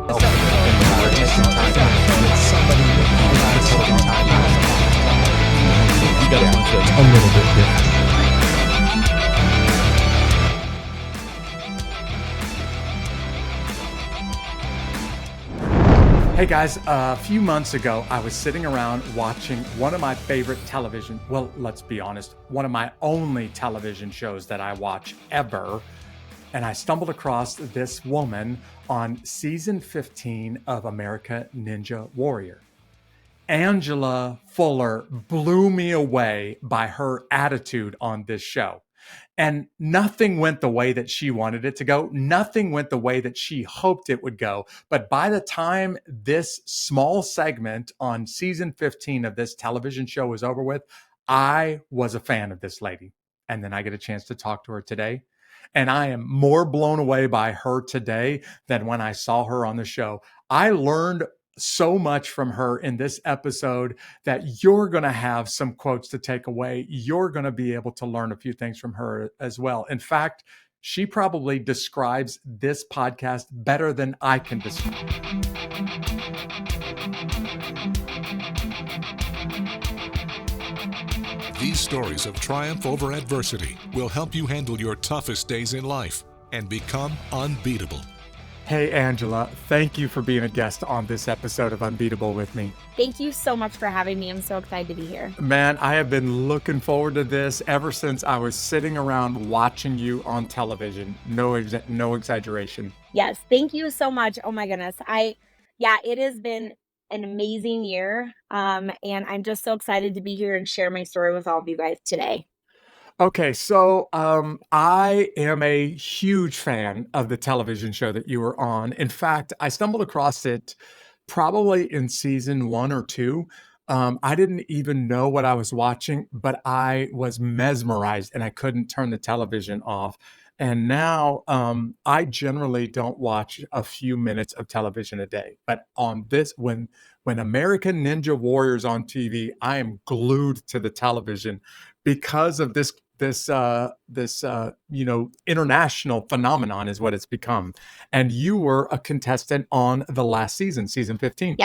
This episode of our discussion with somebody that you guys taking time out. You guys want to A little bit different. Hey guys, a few months ago, I was sitting around watching one of my favorite television, well, let's be honest, one of my only television shows that I watch ever. And I stumbled across this woman on season 15 of American Ninja Warrior. Angela Fuller blew me away by her attitude on this show. And nothing went the way that she wanted it to go. Nothing went the way that she hoped it would go. But by the time this small segment on season 15 of this television show was over with, I was a fan of this lady. And then I get a chance to talk to her today. And I am more blown away by her today than when I saw her on the show. I learned so much from her in this episode that you're going to have some quotes to take away. You're going to be able to learn a few things from her as well. In fact, she probably describes this podcast better than I can describe. These stories of triumph over adversity will help you handle your toughest days in life and become unbeatable. Hey, Angela, thank you for being a guest on this episode of Unbeatable with me. Thank you so much for having me. I'm so excited to be here. Man, I have been looking forward to this ever since I was sitting around watching you on television. No exaggeration. Yes, thank you so much. Oh my goodness. It has been an amazing year. And I'm just so excited to be here and share my story with all of you guys today. Okay, so I am a huge fan of the television show that you were on. In fact, I stumbled across it probably in season 1 or 2. I didn't even know what I was watching, but I was mesmerized and I couldn't turn the television off. And now I generally don't watch a few minutes of television a day. But on this, when American Ninja Warrior's on TV, I am glued to the television because of this international phenomenon is what it's become. And you were a contestant on the last season 15.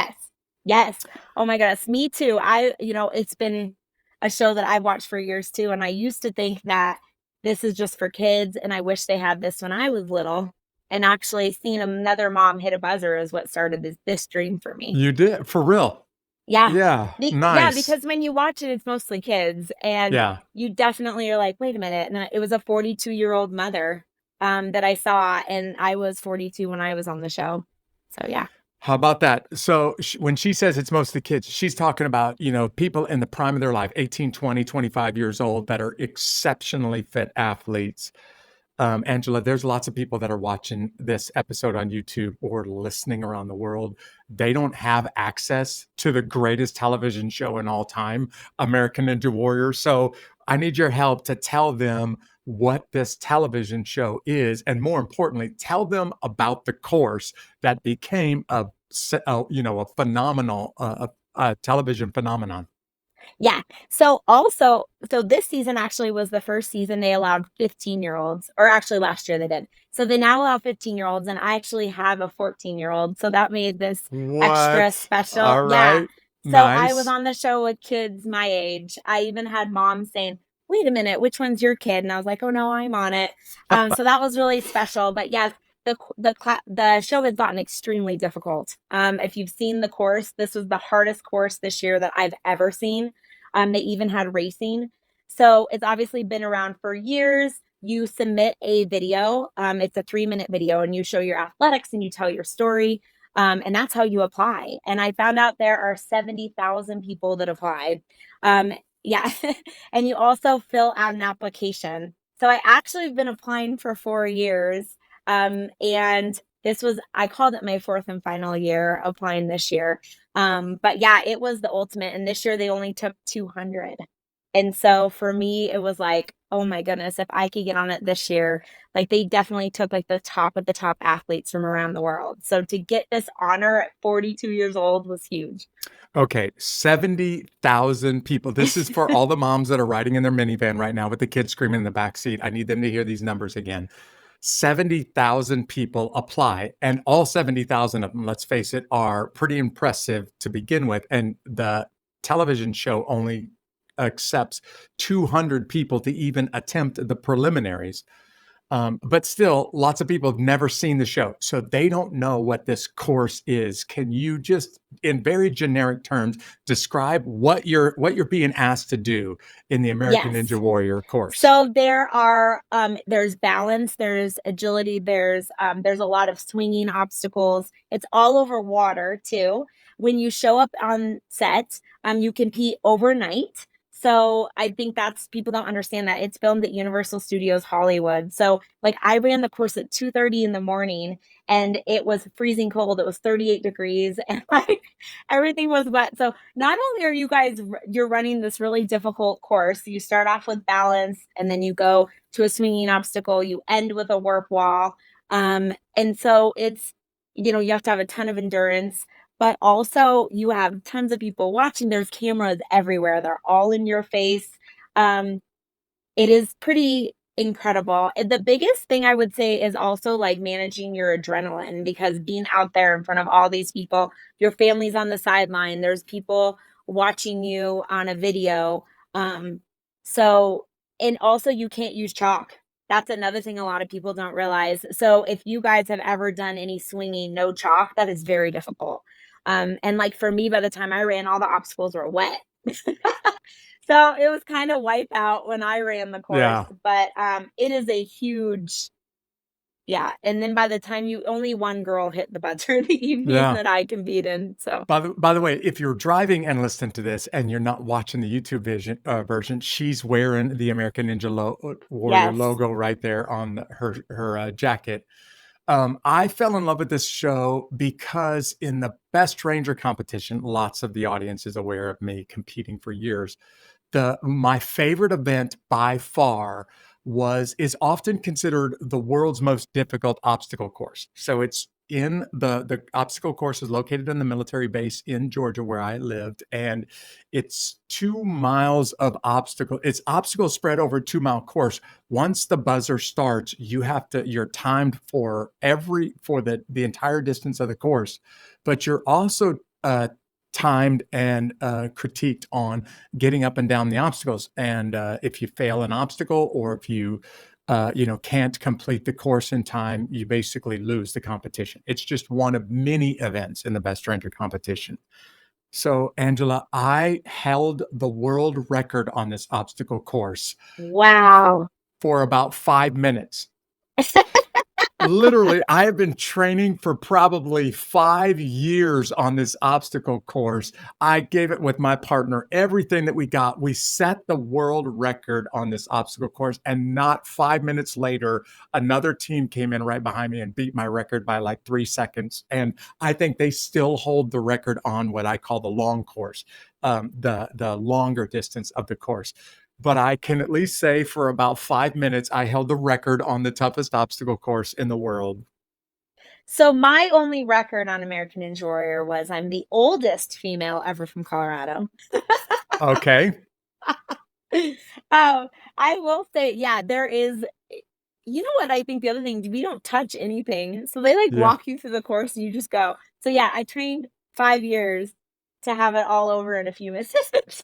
Yes. Oh my goodness. Me too. It's been a show that I've watched for years too. And I used to think that this is just for kids. And I wish they had this when I was little. And actually seeing another mom hit a buzzer is what started this dream for me. You did? For real? Yeah. Yeah. Yeah, Nice. because when you watch it, it's mostly kids. And you definitely are like, wait a minute. And it was a 42-year-old mother that I saw. And I was 42 when I was on the show. So, yeah. How about that? So when she says it's mostly kids, she's talking about, people in the prime of their life, 18, 20, 25 years old that are exceptionally fit athletes. Angela, there's lots of people that are watching this episode on YouTube or listening around the world. They don't have access to the greatest television show in all time, American Ninja Warrior. So I need your help to tell them what this television show is, and more importantly, tell them about the course that became a phenomenal television phenomenon. Yeah. So this season actually was the first season they allowed 15-year-olds, or actually last year they did. So they now allow 15-year-olds, and I actually have a 14-year-old. So that made this extra special. All right. Yeah. So Nice. I was on the show with kids my age. I even had moms saying, wait a minute, which one's your kid? And I was like, oh no, I'm on it. So that was really special. But yes, the show has gotten extremely difficult. If you've seen the course, this was the hardest course this year that I've ever seen. They even had racing. So it's obviously been around for years. You submit a video. It's a 3-minute video, and you show your athletics and you tell your story. And that's how you apply. And I found out there are 70,000 people that applied. Yeah. And you also fill out an application. So I actually have been applying for 4 years. And I called it my 4th and final year applying this year. But yeah, it was the ultimate. And this year they only took 200. And so for me, it was like, oh my goodness, if I could get on it this year, like they definitely took like the top of the top athletes from around the world. So to get this honor at 42 years old was huge. Okay, 70,000 people. This is for all the moms that are riding in their minivan right now with the kids screaming in the back seat. I need them to hear these numbers again. 70,000 people apply, and all 70,000 of them, let's face it, are pretty impressive to begin with. And the television show only accepts 200 people to even attempt the preliminaries. But still, lots of people have never seen the show, so they don't know what this course is. Can you just, in very generic terms, describe what you're being asked to do in the American Yes. Ninja Warrior course? So there's balance, there's agility, there's a lot of swinging obstacles. It's all over water too. When you show up on set, you compete overnight. So I think that's people don't understand that it's filmed at Universal Studios Hollywood. So like I ran the course at 2:30 in the morning and it was freezing cold. It was 38 degrees and like everything was wet. So not only are you guys you're running this really difficult course, you start off with balance and then you go to a swinging obstacle, you end with a warp wall. And so it's you have to have a ton of endurance, but also you have tons of people watching. There's cameras everywhere. They're all in your face. Um, it is pretty incredible. And the biggest thing I would say is also like managing your adrenaline because being out there in front of all these people, your family's on the sideline, there's people watching you on a video. Um, so, and also you can't use chalk. That's another thing a lot of people don't realize. So, if you guys have ever done any swinging, no chalk, that is very difficult. And like for me, by the time I ran, all the obstacles were wet. So it was kind of wipe out when I ran the course, Yeah, but it is a huge yeah. And then by the time you only one girl hit the buzzer the evening yeah. that I competed in. So By the way, if you're driving and listening to this and you're not watching the YouTube version, she's wearing the American Ninja Warrior yes. logo right there on her jacket. I fell in love with this show because in the Best Ranger competition, lots of the audience is aware of me competing for years. My favorite event by far is often considered the world's most difficult obstacle course. So it's in the obstacle course is located in the military base in Georgia where I lived, and it's 2 miles of obstacle. It's obstacles spread over a 2 mile course. Once the buzzer starts, you're timed for the entire distance of the course, but you're also timed and critiqued on getting up and down the obstacles. And if you fail an obstacle or if you can't complete the course in time, you basically lose the competition. It's just one of many events in the Best Ranger competition. So, Angela, I held the world record on this obstacle course Wow. for about 5 minutes. Literally, I have been training for probably 5 years on this obstacle course. I gave it with my partner everything that we got. We set the world record on this obstacle course, and not 5 minutes later, another team came in right behind me and beat my record by like 3 seconds. And I think they still hold the record on what I call the long course, the longer distance of the course. But I can at least say for about 5 minutes, I held the record on the toughest obstacle course in the world. So my only record on American Ninja Warrior was I'm the oldest female ever from Colorado. Okay. um, I will say, yeah, there is you know what I think the other thing, we don't touch anything. So they like Yeah. walk you through the course and you just go. So yeah, I trained 5 years to have it all over in a few minutes.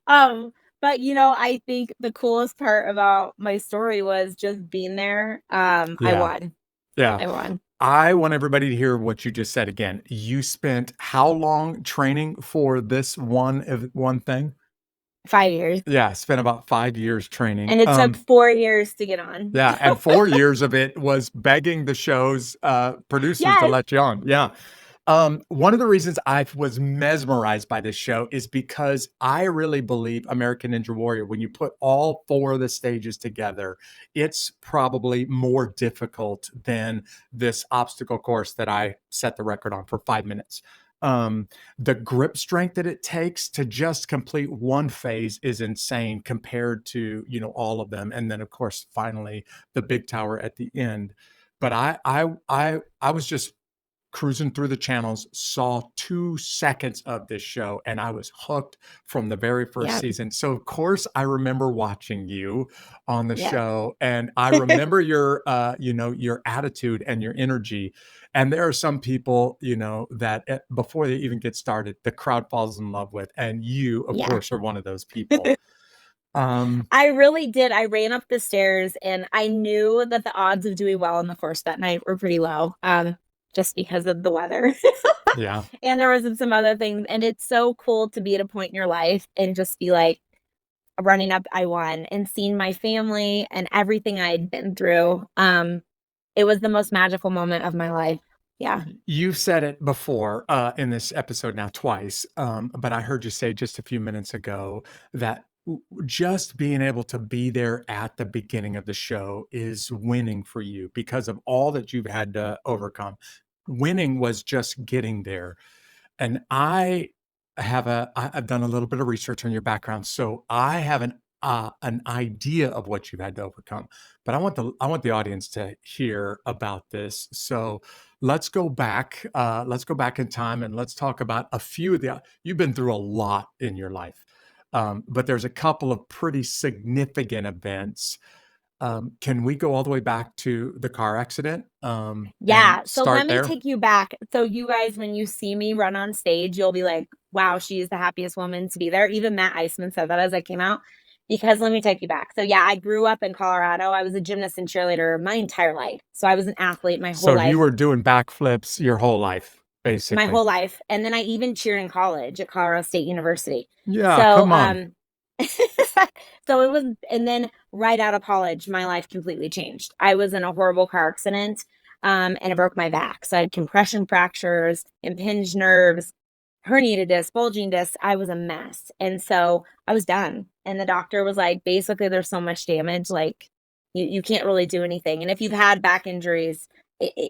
um, but I think the coolest part about my story was just being there. I Yeah. won. Yeah. I won. I want everybody to hear what you just said again. You spent how long training for this one thing? 5 years. Yeah, I spent about 5 years training. And it took 4 years to get on. Yeah, and 4 years of it was begging the show's producers to Yes. let you on. Yeah. One of the reasons I was mesmerized by this show is because I really believe American Ninja Warrior, when you put all four of the stages together, it's probably more difficult than this obstacle course that I set the record on for 5 minutes. The grip strength that it takes to just complete one phase is insane compared to, all of them. And then of course, finally the big tower at the end. But I was just cruising through the channels, saw 2 seconds of this show, and I was hooked from the very first Yeah. season. So of course I remember watching you on the Yeah. show, and I remember your your attitude and your energy. And there are some people, that before they even get started, the crowd falls in love with, and you, of Yeah. course, are one of those people. I really did. I ran up the stairs and I knew that the odds of doing well on the first that night were pretty low, just because of the weather. Yeah. And there was some other things. And it's so cool to be at a point in your life and just be like running up, I won, and seeing my family and everything I'd been through. It was the most magical moment of my life. Yeah. You've said it before in this episode now twice, but I heard you say just a few minutes ago that just being able to be there at the beginning of the show is winning for you because of all that you've had to overcome. Winning was just getting there. And I've done a little bit of research on your background, so I have an idea of what you've had to overcome. But I want the audience to hear about this. So let's go back in time and let's talk about a few of the. You've been through a lot in your life, but there's a couple of pretty significant events. Can we go all the way back to the car accident and Yeah. So let start me there? take you back. So you guys, when you see me run on stage, you'll be like, wow, she is the happiest woman to be there. Even Matt Eisman said that as I came out. Because let me take you back. So yeah, I grew up in Colorado. I was a gymnast and cheerleader my entire life. So I was an athlete my whole So you life. were doing backflips your whole life, My basically. whole life. And then I even cheered in college at Colorado State University. Yeah, So come on. so it was, and then right out of college, my life completely changed. I was in a horrible car accident, and I broke my back. So I had compression fractures, impinged nerves, herniated disc, bulging disc. I was a mess. And so I was done. And the doctor was like, basically, there's so much damage, like you can't really do anything. And if you've had back injuries,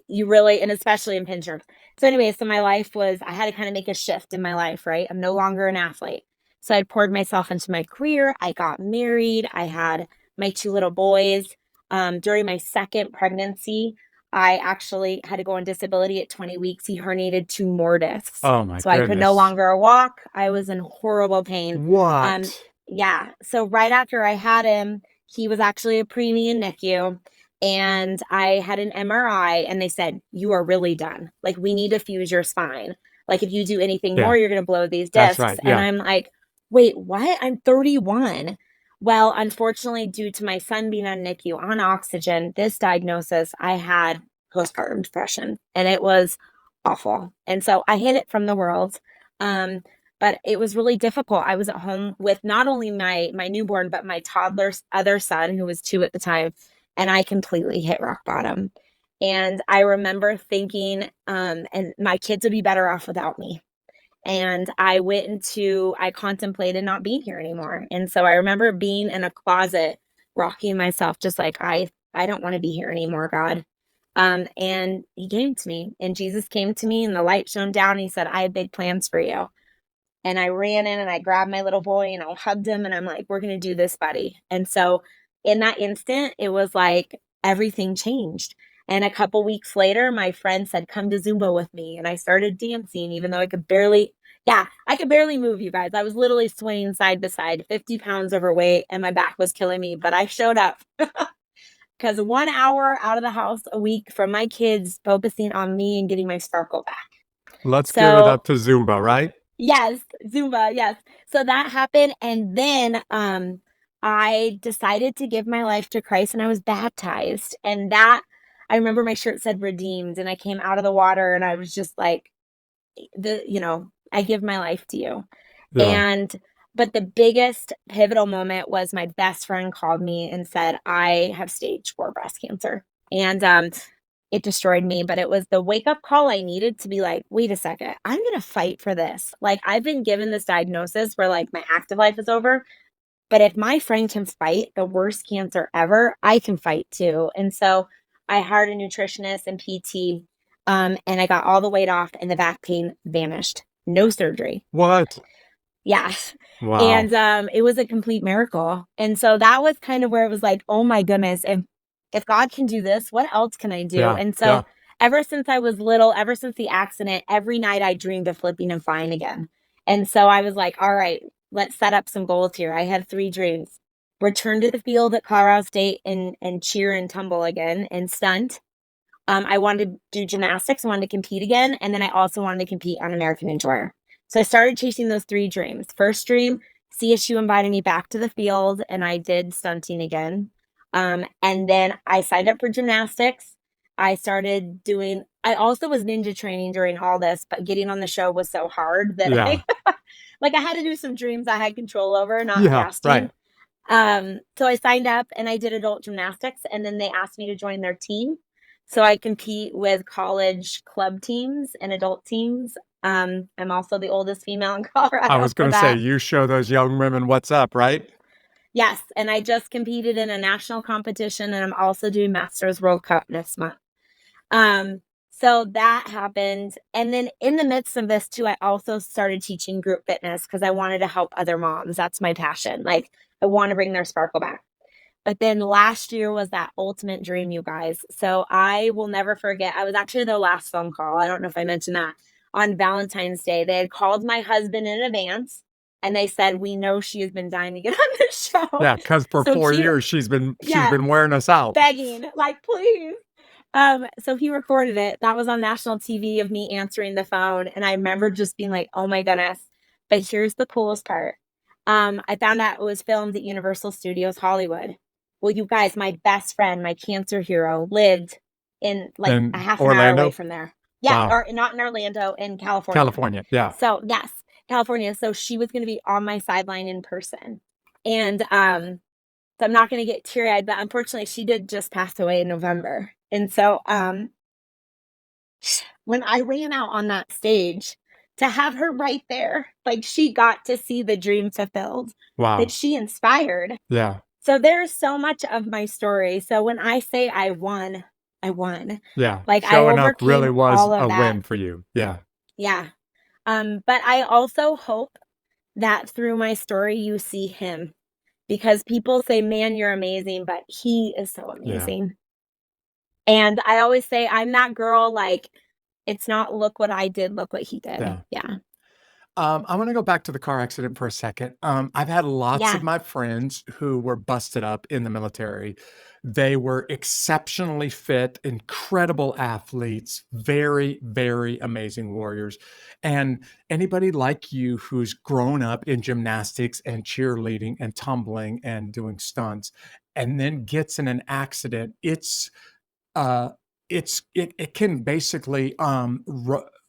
you really, and especially impinged nerves. So anyway, so my life was, I had to kind of make a shift in my life, right? I'm no longer an athlete. So I poured myself into my career. I got married. I had my 2 little boys. During my second pregnancy, I actually had to go on disability at 20 weeks. He herniated 2 more discs. Oh my So I could no goodness. longer walk. I was in horrible pain. What? Yeah. So right after I had him, he was actually a preemie in NICU. And I had an MRI and they said, you are really done. Like, we need to fuse your spine. Like, if you do anything Yeah, more, you're going to blow these that's discs. right. And Yeah. I'm like, wait, what? I'm 31. Well, unfortunately, due to my son being on NICU on oxygen, this diagnosis, I had postpartum depression and it was awful. And so I hid it from the world. Um, but it was really difficult. I was at home with not only my newborn, but my toddler's other son, who was 2 at the time, and I completely hit rock bottom. And I remember thinking, and my kids would be better off without me. And I contemplated not being here anymore. And so I remember being in a closet, rocking myself, just like, I don't want to be here anymore, God. And he came to me, and Jesus came to me, and the light shone down. And he said, I have big plans for you. And I ran in and I grabbed my little boy and I hugged him and I'm like, we're going to do this, buddy. And so in that instant, it was like everything changed. And a couple weeks later, my friend said, come to Zumba with me. And I started dancing, even though I could barely move, you guys. I was literally swaying side to side, 50 pounds overweight, and my back was killing me. But I showed up because 1 hour out of the house a week from my kids focusing on me and getting my sparkle back. Let's give it So up to Zumba, right? yes, Zumba, yes. So that happened, and then, I decided to give my life to Christ, and I was baptized, and that I remember my shirt said "redeemed," and I came out of the water, and I was just like, "I give my life to you." Yeah. And but the biggest pivotal moment was my best friend called me and said, "I have stage 4 breast cancer." And, it destroyed me, but it was the wake up call I needed to be like, wait a second, I'm going to fight for this. Like, I've been given this diagnosis where like my active life is over, but if my friend can fight the worst cancer ever, I can fight too. And so I hired a nutritionist and PT, and I got all the weight off and the back pain vanished. No surgery. What? Yeah. Wow. And it was a complete miracle. And so that was kind of where it was like, oh my goodness, if God can do this, what else can I do? Yeah. And Yeah. so ever since I was little, ever since the accident, every night I dreamed of flipping and flying again. And so I was like, all right, let's set up some goals here. I had 3 dreams. Return to the field at Colorado State and cheer and tumble again and stunt. I wanted to do gymnastics, I wanted to compete again, and then I also wanted to compete on American Enjoyer. So I started chasing those 3 dreams. First dream, CSU invited me back to the field, and I did stunting again. And then I signed up for gymnastics. I also was ninja training during all this, but getting on the show was so hard that Yeah. I had to do some dreams I had control over, not Yeah. casting. Right. So I signed up and I did adult gymnastics, and then they asked me to join their team. So I compete with college club teams and adult teams. I'm also the oldest female in I Colorado was for going to say, that. you show those young women what's up, right? Yes, and I just competed in a national competition, and I'm also doing Masters World Cup next month. So that happened. And then in the midst of this too, I also started teaching group fitness because I wanted to help other moms. That's my passion. Like I want to bring their sparkle back. But then last year was that ultimate dream, you guys. So I will never forget. I was actually their last phone call. I don't know if I mentioned that. On Valentine's Day, they had called my husband in advance and they said, we know she has been dying to get on the show. Yeah, because for So 4 he, years she's yeah, been wearing us out. begging, like, please. So he recorded it. That was on national TV of me answering the phone. And I remember just being like, oh my goodness. But here's the coolest part. I found out it was filmed at Universal Studios Hollywood. Well, you guys, my best friend, my cancer hero, lived in like a In half an hour away Orlando? from there. Yeah, Wow. or not in Orlando, in California. California. Yeah. So yes, California. So she was going to be on my sideline in person. And so I'm not going to get teary-eyed, but unfortunately she did just pass away in November. And so when I ran out on that stage to have her right there, like she got to see the dream fulfilled that Wow. she inspired. Yeah. So there's so much of my story. So when I say I won, I won. Yeah. Like I Showing up really overcame was all of a that. win for you. Yeah. Yeah. But I also hope that through my story you see him, because people say, man, you're amazing, but he is so Yeah. amazing. And I always say, I'm that girl, like, it's not look what I did, look what he did. Yeah. Yeah. I want to go back to the car accident for a second. I've had lots Yeah. of my friends who were busted up in the military. They were exceptionally fit, incredible athletes, very, very amazing warriors. And anybody like you who's grown up in gymnastics and cheerleading and tumbling and doing stunts and then gets in an accident, uh, it can basically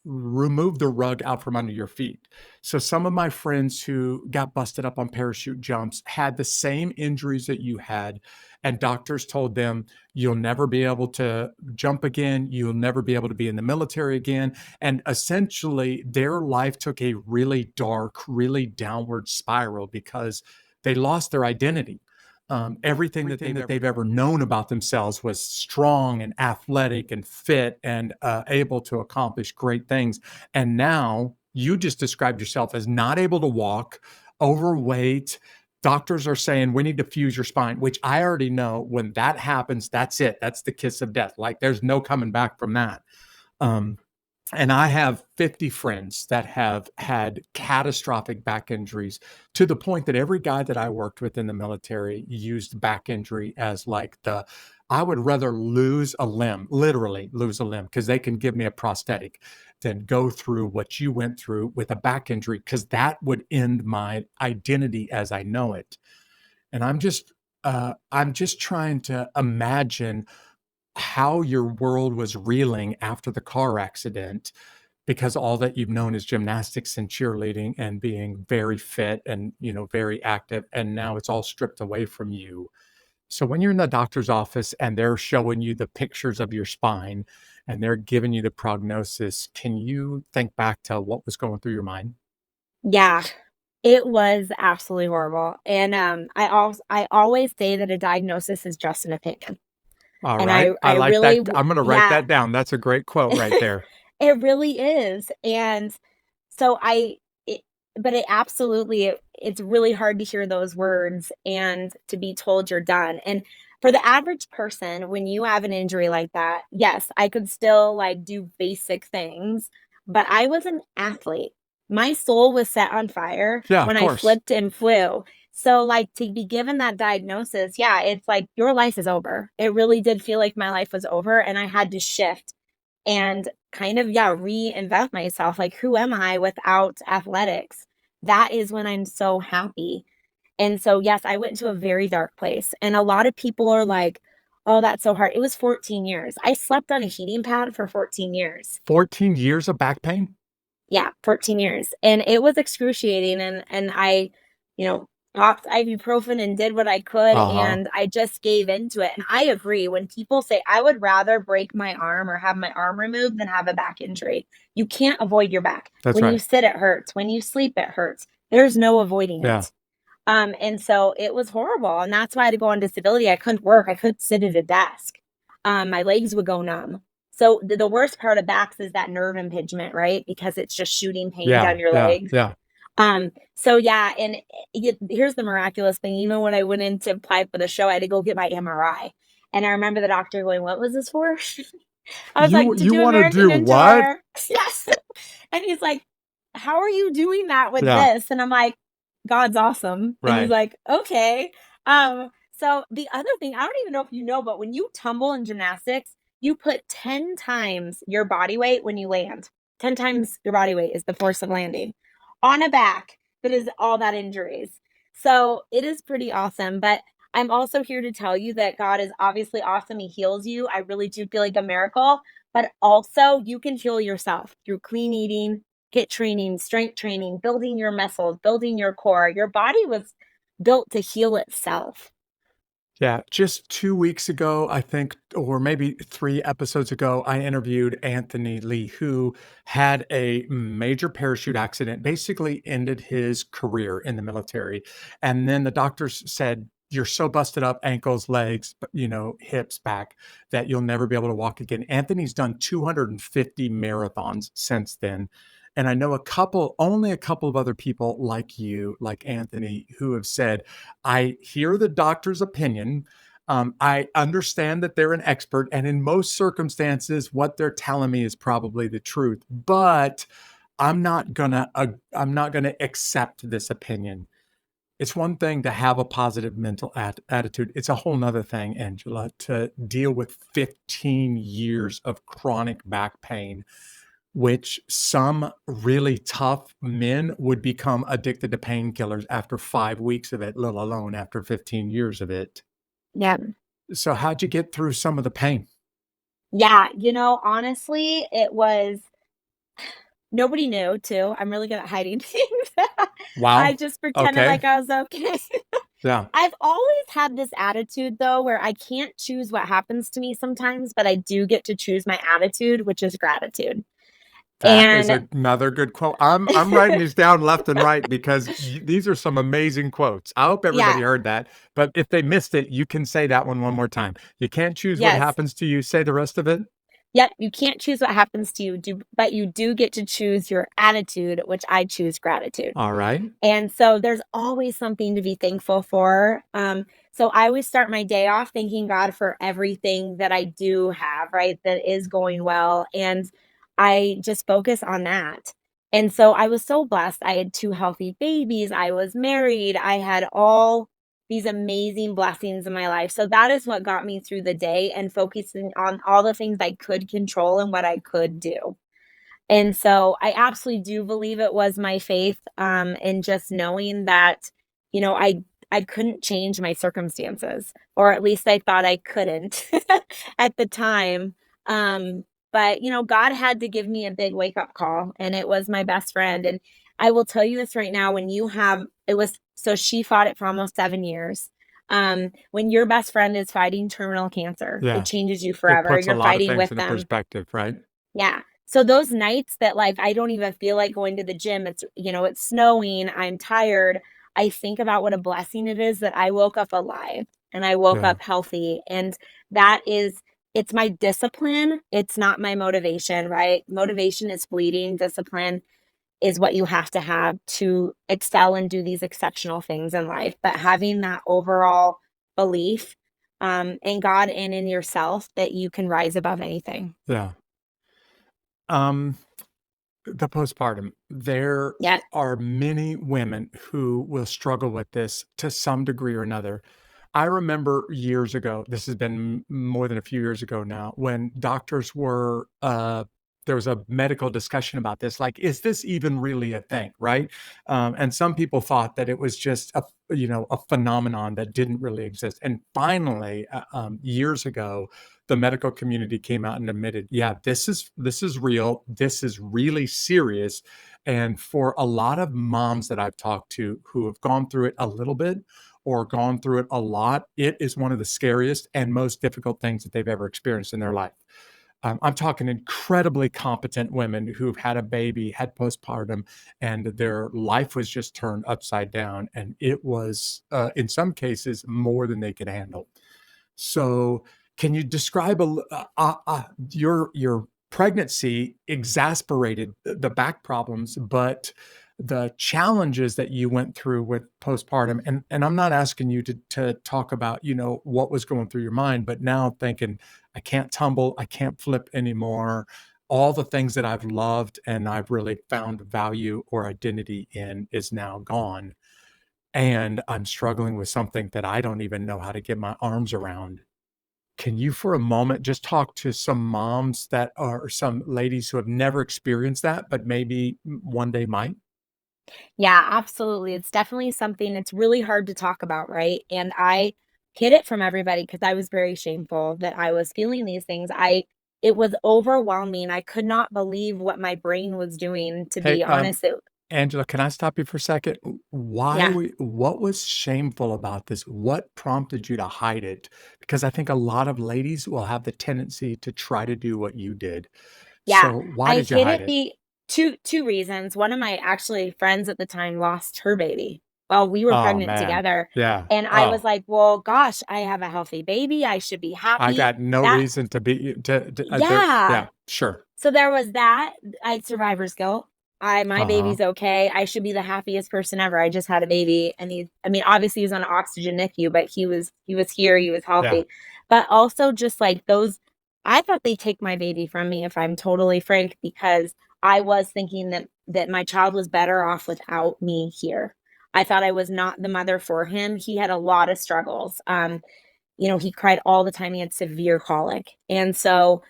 remove the rug out from under your feet. So some of my friends who got busted up on parachute jumps had the same injuries that you had, and doctors told them you'll never be able to jump again, you'll never be able to be in the military again, and essentially their life took a really dark, really downward spiral because they lost their identity. Everything that they've ever known about themselves was strong and athletic and fit and able to accomplish great things. And now you just described yourself as not able to walk, overweight. Doctors are saying we need to fuse your spine, which I already know when that happens, that's it. That's the kiss of death. Like there's no coming back from that. Um, and I have 50 friends that have had catastrophic back injuries to the point that every guy that I worked with in the military used back injury as like I would rather lose a limb, literally lose a limb, because they can give me a prosthetic than go through what you went through with a back injury, because that would end my identity as I know it. And I'm just trying to imagine how your world was reeling after the car accident, because all that you've known is gymnastics and cheerleading and being very fit and, very active, and now it's all stripped away from you. So when you're in the doctor's office and they're showing you the pictures of your spine and they're giving you the prognosis, can you think back to what was going through your mind? Yeah. It was absolutely horrible. And I always say that a diagnosis is just an opinion. All And right. I I like really that. I'm going to write yeah. that down. That's a great quote right there. It really is. And so it, but it absolutely, it's really hard to hear those words and to be told you're done. And For the average person, when you have an injury like that, yes, I could still like do basic things, but I was an athlete. My soul was set on fire Yeah, of when I course. flipped and flew. So, like, to be given that diagnosis, yeah, it's like your life is over. It really did feel like my life was over, and I had to shift and kind of, yeah, reinvent myself. Like, who am I without athletics? That is when I'm so happy. And so, yes, I went to a very dark place. And a lot of people are like, oh, that's so hard. It was 14 years. I slept on a heating pad for 14 years. 14 years of back pain? Yeah, 14 years. And it was excruciating. And I, you know, popped ibuprofen and did what I could. Uh-huh. And I just gave into it. And I agree. When people say, I would rather break my arm or have my arm removed than have a back injury, you can't avoid your back. That's When you right. sit, it hurts. When you sleep, it hurts. There's no avoiding Yeah. it. And so it was horrible. And that's why I had to go on disability. I couldn't work. I couldn't sit at a desk. My legs would go numb. So the worst part of backs is that nerve impingement, right? Because it's just shooting pain Yeah. down your Yeah. legs. Yeah. So yeah, and here's the miraculous thing. Even when I went in to apply for the show, I had to go get my MRI. And I remember the doctor going, "What was this for?" I was like, "To You do want to American do Ninja what? Warrior." Yes. And he's like, "How are you doing that with Yeah. this?" And I'm like, "God's awesome." And he's Right. like, "Okay." So the other thing, I don't even know if you know, but when you tumble in gymnastics, you put 10 times your body weight when you land. 10 times your body weight is the force of landing on a back that is all that injuries. So it is pretty awesome. But I'm also here to tell you that God is obviously awesome. He heals you. I really do feel like a miracle, but also you can heal yourself through clean eating, get training, strength training, building your muscles, building your core. Your body was built to heal itself. Yeah, just 2 weeks ago, I think, or maybe 3 episodes ago, I interviewed Anthony Lee, who had a major parachute accident, basically ended his career in the military, and then the doctors said, "You're so busted up, ankles, legs, hips, back, that you'll never be able to walk again." Anthony's done 250 marathons since then, and I know only a couple of other people like you, like Anthony, who have said, I hear the doctor's opinion. I understand that they're an expert, and in most circumstances, what they're telling me is probably the truth. But I'm not gonna accept this opinion. It's one thing to have a positive mental attitude. It's a whole nother thing, Angela, to deal with 15 years of chronic back pain, which some really tough men would become addicted to painkillers after 5 weeks of it, let alone after 15 years of it. Yeah. So how'd you get through some of the pain? Yeah. Honestly, it was nobody knew too. I'm really good at hiding things. I Wow. just pretended Okay. like I was okay. Yeah. I've always had this attitude though, where I can't choose what happens to me sometimes, but I do get to choose my attitude, which is gratitude. That is And another good quote. I'm writing these down left and right because these are some amazing quotes. I hope everybody yeah, heard that. But if they missed it, you can say that one more time. You can't choose what yes. happens to you. Say the rest of it. Yep, you can't choose what happens to you, but you do get to choose your attitude, which I choose gratitude. All right. And so there's always something to be thankful for. So I always start my day off thanking God for everything that I do have, right? That is going well. And I just focus on that. And so I was so blessed. I had two healthy babies. I was married. I had all these amazing blessings in my life. So that is what got me through the day and focusing on all the things I could control and what I could do. And so I absolutely do believe it was my faith, in just knowing that, I couldn't change my circumstances, or at least I thought I couldn't at the time. But God had to give me a big wake up call, and it was my best friend. And I will tell you this right now: when you have it was so she fought it for almost 7 years. When your best friend is fighting terminal cancer, it Yeah. changes you It forever. puts a You're lot of fighting things with into them. perspective, right? Yeah. So those nights that like I don't even feel like going to the gym, it's snowing, I'm tired. I think about what a blessing it is that I woke up alive and I woke Yeah. up healthy. And that is it's my discipline. It's not my motivation, right? Motivation is fleeting. Discipline is what you have to have to excel and do these exceptional things in life. But having that overall belief, in God and in yourself that you can rise above anything. Yeah. Um, the postpartum, there Yeah. are many women who will struggle with this to some degree or another. I remember years ago, this has been more than a few years ago now, when doctors were, there was a medical discussion about this, like, is this even really a thing, right? And some people thought that it was just a phenomenon that didn't really exist. And finally, years ago, the medical community came out and admitted, yeah, this is real. This is really serious. And for a lot of moms that I've talked to who have gone through it a little bit or gone through it a lot, it is one of the scariest and most difficult things that they've ever experienced in their life. I'm talking incredibly competent women who've had a baby, had postpartum, and their life was just turned upside down. And it was, in some cases, more than they could handle. So, can you describe your pregnancy exasperated the back problems, but the challenges that you went through with postpartum, and I'm not asking you to talk about, what was going through your mind, but now I'm thinking, I can't tumble, I can't flip anymore. All the things that I've loved and I've really found value or identity in is now gone. And I'm struggling with something that I don't even know how to get my arms around. Can you, for a moment, just talk to some moms that are or some ladies who have never experienced that, but maybe one day might? Yeah, absolutely. It's definitely something it's really hard to talk about, right? And I hid it from everybody because I was very shameful that I was feeling these things. It was overwhelming. I could not believe what my brain was doing, to Hey, be honest. Angela, can I stop you for a second? Yeah. What was shameful about this? What prompted you to hide it? Because I think a lot of ladies will have the tendency to try to do what you did. Yeah, So why I did you hid hide it it? the two reasons. One of my actually friends at the time lost her baby while we were Oh, pregnant man. together, Yeah. and I was Oh, like, "Well, gosh, I have a healthy baby, I should be I happy." got no That reason to be there. Yeah. Yeah, sure. So there was that. I had survivor's guilt. My Uh-huh. baby's okay. I should be the happiest person ever. I just had a baby and I mean, obviously he was on an oxygen NICU, but he was here, he was Yeah. healthy. But also just like those I thought they'd take my baby from me if I'm totally frank because I was thinking that my child was better off without me here. I thought I was not the mother for him. He had a lot of struggles. He cried all the time. He had severe colic. And so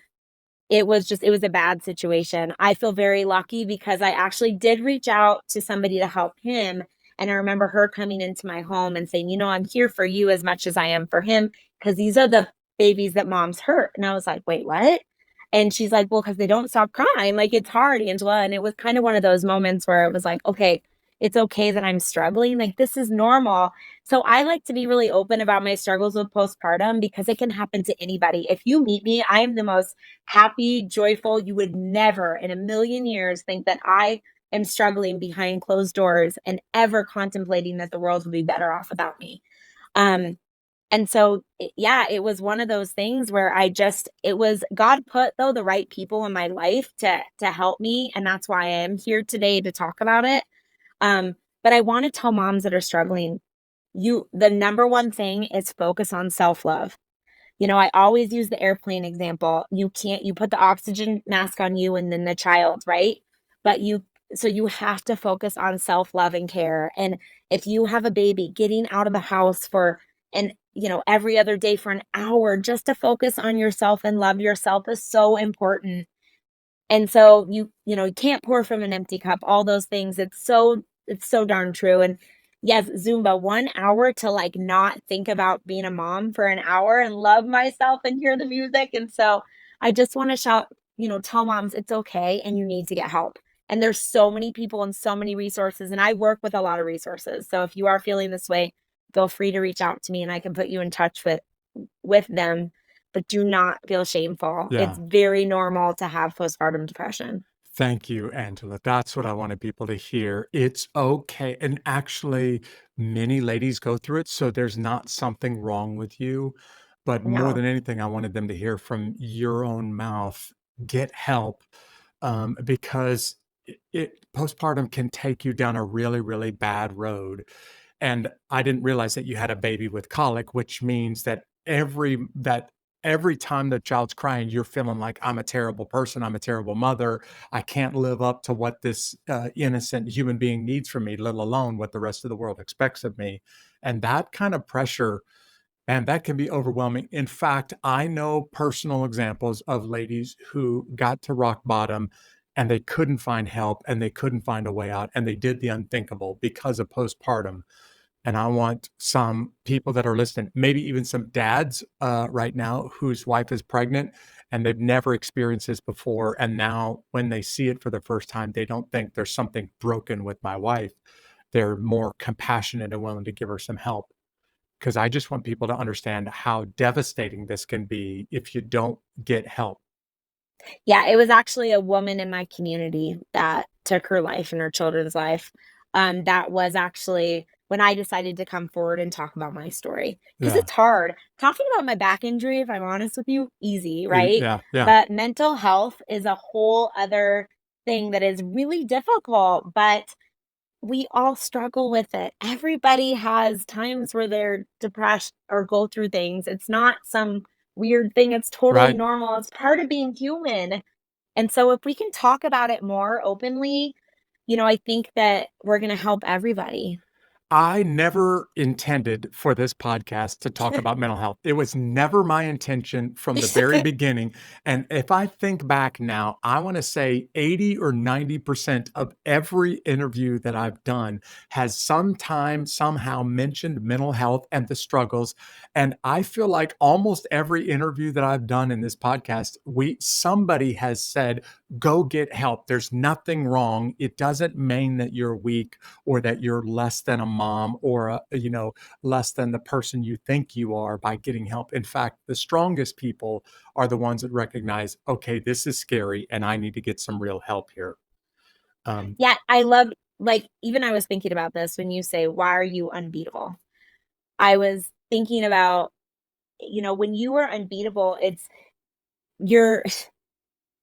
it was a bad situation. I feel very lucky because I actually did reach out to somebody to help him, and I remember her coming into my home and saying, "I'm here for you as much as I am for him because these are the babies that moms hurt." And I was like, "Wait, what?" And she's like, "Well, because they don't stop crying. Like, it's hard, Angela." And it was kind of one of those moments where it was like, "Okay, it's okay that I'm struggling. Like, this is normal." So I like to be really open about my struggles with postpartum because it can happen to anybody. If you meet me, I am the most happy, joyful. You would never in a million years think that I am struggling behind closed doors and ever contemplating that the world would be better off without me. Um, and so, yeah, it was one of those things where it was God put though the right people in my life to help me, and that's why I am here today to talk about it. Um, but I want to tell moms that are struggling, the number one thing is focus on self love. I always use the airplane example. You put the oxygen mask on you and then the child, right? But so you have to focus on self-love and care. And if you have a baby, getting out of the house every other day for an hour just to focus on yourself and love yourself is so important. And so you can't pour from an empty cup, all those things. It's so darn true. And yes, Zumba, 1 hour to like not think about being a mom for an hour and love myself and hear the music. And so I just want to tell moms it's okay and you need to get help. And there's so many people and so many resources. And I work with a lot of resources. So if you are feeling this way, feel free to reach out to me and I can put you in touch with them, but do not feel shameful. It's Yeah. very normal to have postpartum depression. Thank you, Angela. That's what I wanted people to hear. It's okay. And actually, many ladies go through it, so there's not something wrong with you. But more No. than anything, I wanted them to hear from your own mouth, get help, because postpartum can take you down a really, really bad road. And I didn't realize that you had a baby with colic, which means that every time the child's crying, you're feeling like I'm a terrible person, I'm a terrible mother, I can't live up to what this innocent human being needs from me, let alone what the rest of the world expects of me. And that kind of pressure, and that can be overwhelming. In fact, I know personal examples of ladies who got to rock bottom and they couldn't find help and they couldn't find a way out and they did the unthinkable because of postpartum. And I want some people that are listening, maybe even some dads right now whose wife is pregnant and they've never experienced this before. And now, when they see it for the first time, they don't think there's something broken with my wife. They're more compassionate and willing to give her some help. Because I just want people to understand how devastating this can be if you don't get help. Yeah, it was actually a woman in my community that took her life and her children's life. That was actually when I decided to come forward and talk about my story because Yeah. it's hard. Talking about my back injury, if I'm honest with you, easy, right? Yeah. Yeah. But mental health is a whole other thing that is really difficult, but we all struggle with it. Everybody has times where they're depressed or go through things. It's not some weird thing. It's totally Right. normal. It's part of being human. And so if we can talk about it more openly, I think that we're going to help everybody. I never intended for this podcast to talk about mental health. It was never my intention from the very beginning. And if I think back now, I want to say 80 or 90% of every interview that I've done has sometime, somehow mentioned mental health and the struggles. And I feel like almost every interview that I've done in this podcast, somebody has said, go get help. There's nothing wrong. It doesn't mean that you're weak or that you're less than a mom or less than the person you think you are by getting help. In fact, the strongest people are the ones that recognize, okay, this is scary and I need to get some real help here. Yeah, I love, like, even I was thinking about this when you say, why are you unbeatable? I was thinking about, when you are unbeatable, you're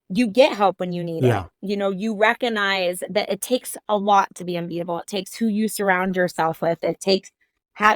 you get help when you need it. Yeah. You recognize that it takes a lot to be unbeatable. It takes who you surround yourself with. It takes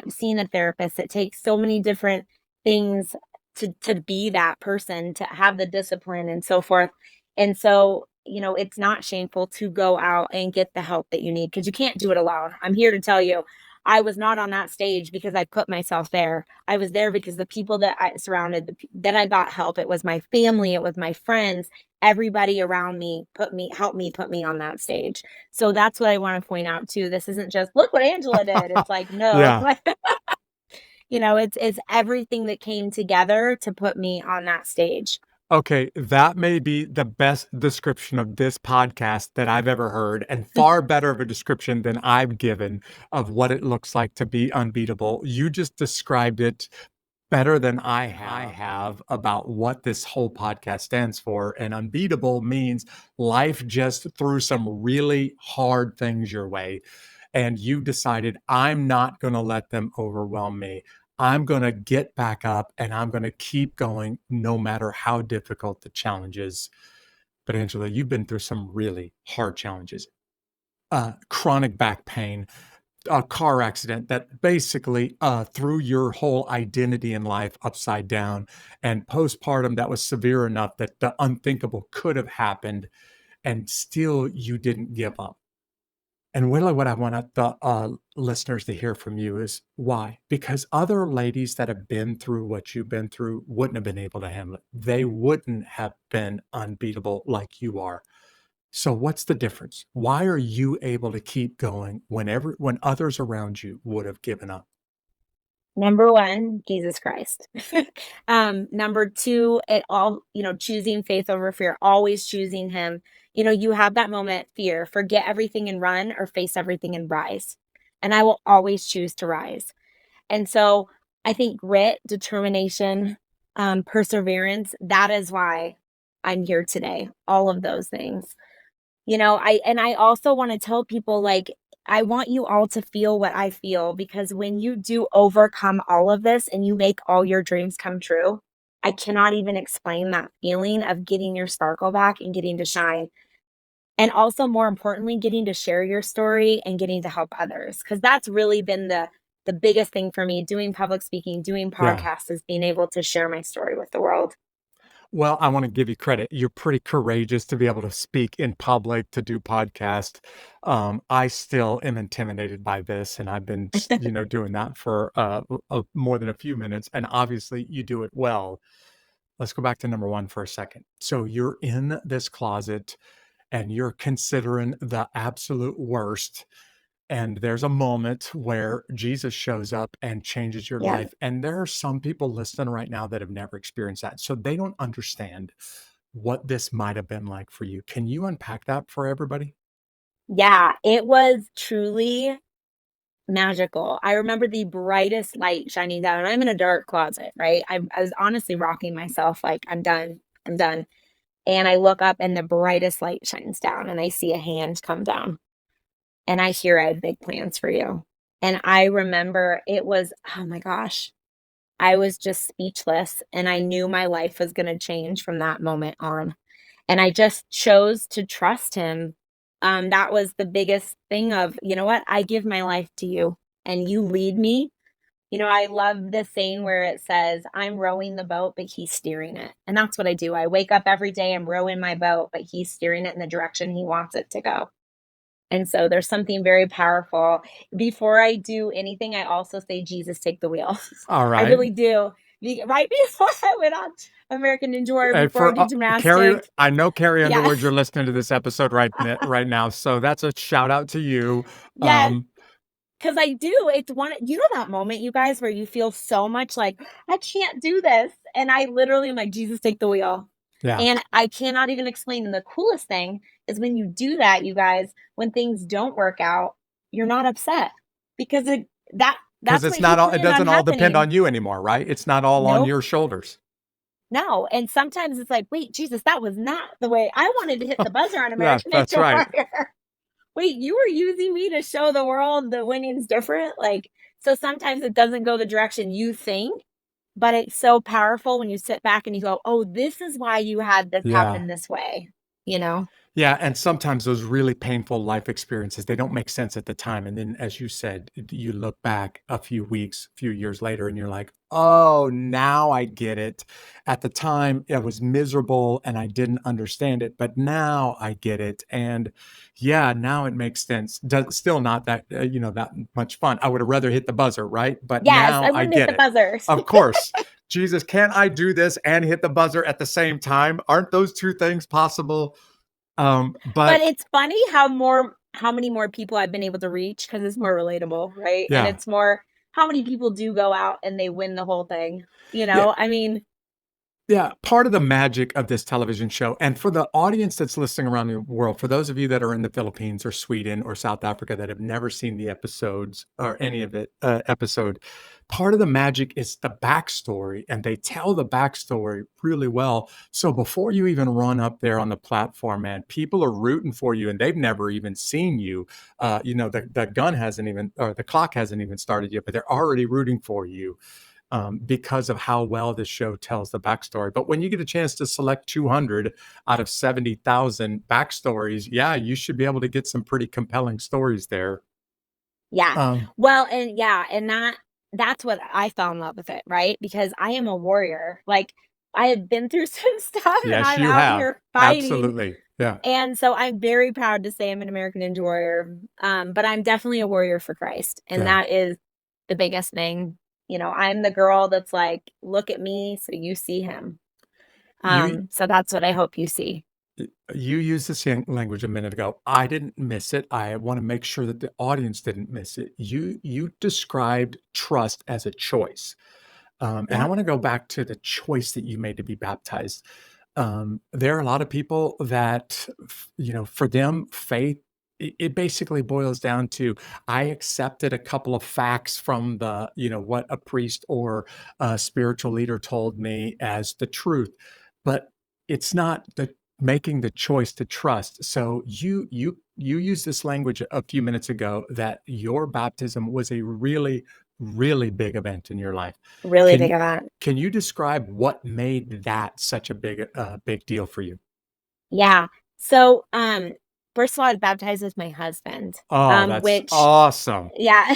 seeing a therapist. It takes so many different things to be that person, to have the discipline and so forth. And so, it's not shameful to go out and get the help that you need because you can't do it alone. I'm here to tell you, I was not on that stage because I put myself there. I was there because the people that I surrounded, that I got help. It was my family, it was my friends, everybody around me helped me put me on that stage. So that's what I want to point out too. This isn't just look what Angela did. It's like, no, Yeah. it's everything that came together to put me on that stage. Okay, that may be the best description of this podcast that I've ever heard, and far better of a description than I've given of what it looks like to be unbeatable. You just described it better than I have about what this whole podcast stands for. And unbeatable means life just threw some really hard things your way. And you decided, I'm not going to let them overwhelm me. I'm going to get back up and I'm going to keep going no matter how difficult the challenge is. But Angela, you've been through some really hard challenges. Chronic back pain, a car accident that basically threw your whole identity in life upside down, and postpartum that was severe enough that the unthinkable could have happened, and still you didn't give up. And really, what I want the listeners to hear from you is why? Because other ladies that have been through what you've been through wouldn't have been able to handle it. They wouldn't have been unbeatable like you are. So what's the difference? Why are you able to keep going when others around you would have given up? Number one, Jesus Christ. Number two, choosing faith over fear, always choosing him. You have that moment, fear, forget everything and run, or face everything and rise. And I will always choose to rise. And so I think grit, determination, perseverance, that is why I'm here today. All of those things. I also want to tell people, like, I want you all to feel what I feel, because when you do overcome all of this and you make all your dreams come true, I cannot even explain that feeling of getting your sparkle back and getting to shine. And also, more importantly, getting to share your story and getting to help others, because that's really been the the biggest thing for me, doing public speaking, doing Yeah. podcasts, is being able to share my story with the world. Well, I want to give you credit. You're pretty courageous to be able to speak in public, to do podcast. I still am intimidated by this, and I've been, doing that for more than a few minutes. And obviously, you do it well. Let's go back to number one for a second. So you're in this closet, and you're considering the absolute worst. And there's a moment where Jesus shows up and changes your Yeah. life. And there are some people listening right now that have never experienced that. So they don't understand what this might have been like for you. Can you unpack that for everybody? Yeah, it was truly magical. I remember the brightest light shining down. And I'm in a dark closet, right? I was honestly rocking myself like, I'm done. I'm done. And I look up and the brightest light shines down and I see a hand come down and I hear, I have big plans for you. And I remember it was, oh my gosh, I was just speechless and I knew my life was going to change from that moment on. And I just chose to trust him. That was the biggest thing of, you know what? I give my life to you and you lead me. I love the saying where it says, I'm rowing the boat, but he's steering it. And that's what I do. I wake up every day, I'm rowing my boat, but he's steering it in the direction he wants it to go. And so there's something very powerful. Before I do anything, I also say, Jesus, take the wheel. All I right. really do. Right before I went on American Ninja Warrior, And before I for do Carrie, gymnastics. I know Carrie Underwood, Yes. you're listening to this episode right now. So that's a shout out to you. Yes. Um, Because I do. It's one, that moment, you guys, where you feel so much like, I can't do this. And I literally am like, Jesus, take the wheel. yeah. And I cannot even explain. And the coolest thing is when you do that, you guys, when things don't work out, you're not upset because Because that's it's what he not all, it planned on doesn't all depend happening. on you anymore, right? It's not all on Nope. your shoulders. No. And sometimes it's like, wait, Jesus, that was not the way I wanted to hit the buzzer on Yeah, American that's Ninja right. Warrior. Wait, you were using me to show the world that winning's different? Like, so sometimes it doesn't go the direction you think, but it's so powerful when you sit back and you go, oh, this is why you had this Yeah. happen this way, you know? Yeah, and sometimes those really painful life experiences, they don't make sense at the time. And then, as you said, you look back a few weeks, few years later, and you're like, oh, now I get it. At the time, it was miserable and I didn't understand it, but now I get it. And yeah, now it makes sense. Still not that, that much fun. I would have rather hit the buzzer, right? But Yes, now I I wouldn't hit get the it. buzzers. Of course. Jesus, can I do this and hit the buzzer at the same time? Aren't those two things possible? But But it's funny how many more people I've been able to reach because it's more relatable, right? And yeah, it's more how many people do go out and they win the whole thing. yeah, I mean, yeah. Part of the magic of this television show, and for the audience that's listening around the world, for those of you that are in the Philippines or Sweden or South Africa that have never seen the episodes or any of it episode, part of the magic is the backstory, and they tell the backstory really well. So before you even run up there on the platform, man, people are rooting for you, and they've never even seen you. The gun hasn't even, or the clock hasn't even started yet, but they're already rooting for you. Because of how well this show tells the backstory. But when you get a chance to select 200 out of 70,000 backstories, yeah, you should be able to get some pretty compelling stories there. yeah. Um, Well, and yeah, and that's what I fell in love with it, right? Because I am a warrior. Like I have been through some stuff and yes, I'm you out have. here fighting. Absolutely. Yeah. And so I'm very proud to say I'm an American Ninja Warrior. But I'm definitely a warrior for Christ. And Yeah. that is the biggest thing. I'm the girl that's like, look at me so you see him. You So that's what I hope you see. you used the same language a minute ago. I didn't miss it. I want to make sure that the audience didn't miss it. You described trust as a choice. And I Yep. want to go back to the choice that you made to be baptized. There are a lot of people that, for them, faith, it basically boils down to I accepted a couple of facts from what a priest or a spiritual leader told me as the truth, but it's not the making the choice to trust. So you used this language a few minutes ago that your baptism was a really, really big event in your life. Really big Can event. can you describe what made that such a big deal for you? Yeah. So first of all, I was baptized with my husband, Oh, that's which, awesome. yeah,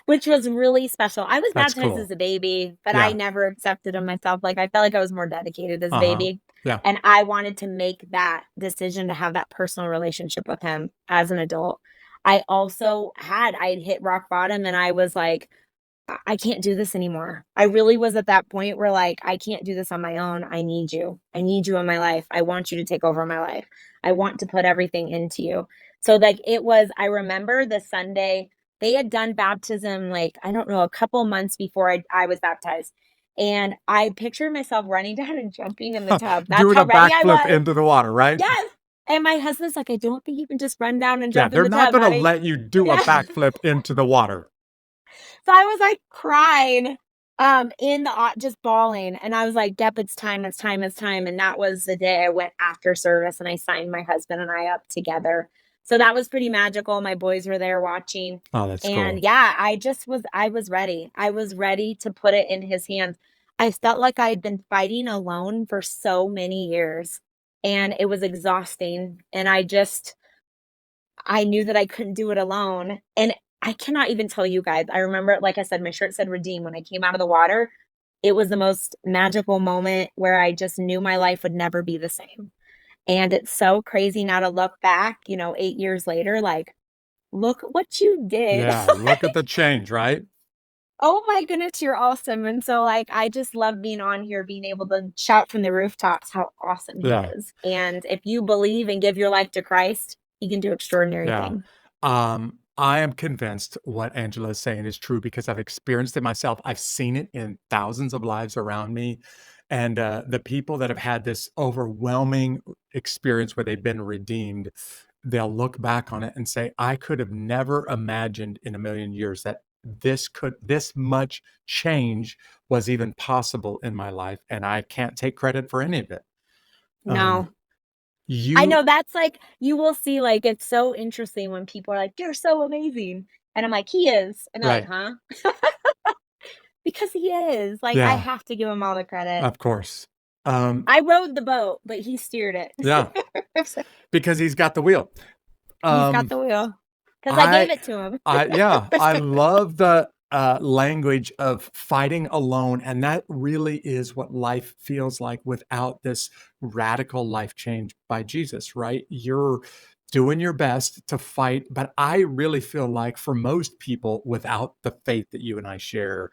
which was really special. I was That's baptized as cool. a baby, but I Yeah. never accepted him myself. Like I felt like I was more dedicated as a Uh-huh. baby. Yeah. And I wanted to make that decision to have that personal relationship with him as an adult. I'd hit rock bottom and I was like, I can't do this anymore. I really was at that point where like, I can't do this on my own. I need you. I need you in my life. I want you to take over my life. I want to put everything into you. So like I remember the Sunday they had done baptism, like, I don't know, a couple months before I was baptized. And I pictured myself running down and jumping in the tub. That's Doing a how ready I backflip was. into the water, right? Yes. And my husband's like, I don't think you can just run down and Yeah, jump in they're the not tub, going to honey. let you do a Yeah. backflip into the water. So I was like crying, in the just bawling. And I was like, Dep, it's time, it's time, it's time. And that was the day I went after service and I signed my husband and I up together. So that was pretty magical. My boys were there watching. Oh, that's And cool. yeah, I was ready. I was ready to put it in his hands. I felt like I had been fighting alone for so many years and it was exhausting. And I knew that I couldn't do it alone. And I cannot even tell you guys. I remember, like I said, my shirt said redeem when I came out of the water. It was the most magical moment where I just knew my life would never be the same. And it's so crazy now to look back, 8 years later, like, look what you did. Yeah, look at the change, right? Oh my goodness, you're awesome. And so, like, I just love being on here, being able to shout from the rooftops how awesome he Yeah. is. And if you believe and give your life to Christ, he can do extraordinary Yeah. things. I am convinced what Angela is saying is true because I've experienced it myself. I've seen it in thousands of lives around me. And the people that have had this overwhelming experience where they've been redeemed, they'll look back on it and say, I could have never imagined in a million years that this much change was even possible in my life. And I can't take credit for any of it. Um, No. I you, know that's like you will see, like, it's so interesting when people are like, "You're so amazing." And I'm like, "He is." And they're like, right. "Huh?" Because he is. Like, I Yeah, have to give him all the credit. of course. Um, I rowed the boat, but he steered it. yeah. Because he's got the wheel. He's got Um, the wheel. Because I gave I it to him. yeah, I love the, language of fighting alone, and that really is what life feels like without this radical life change by Jesus, right? You're doing your best to fight, but I really feel like for most people, without the faith that you and I share,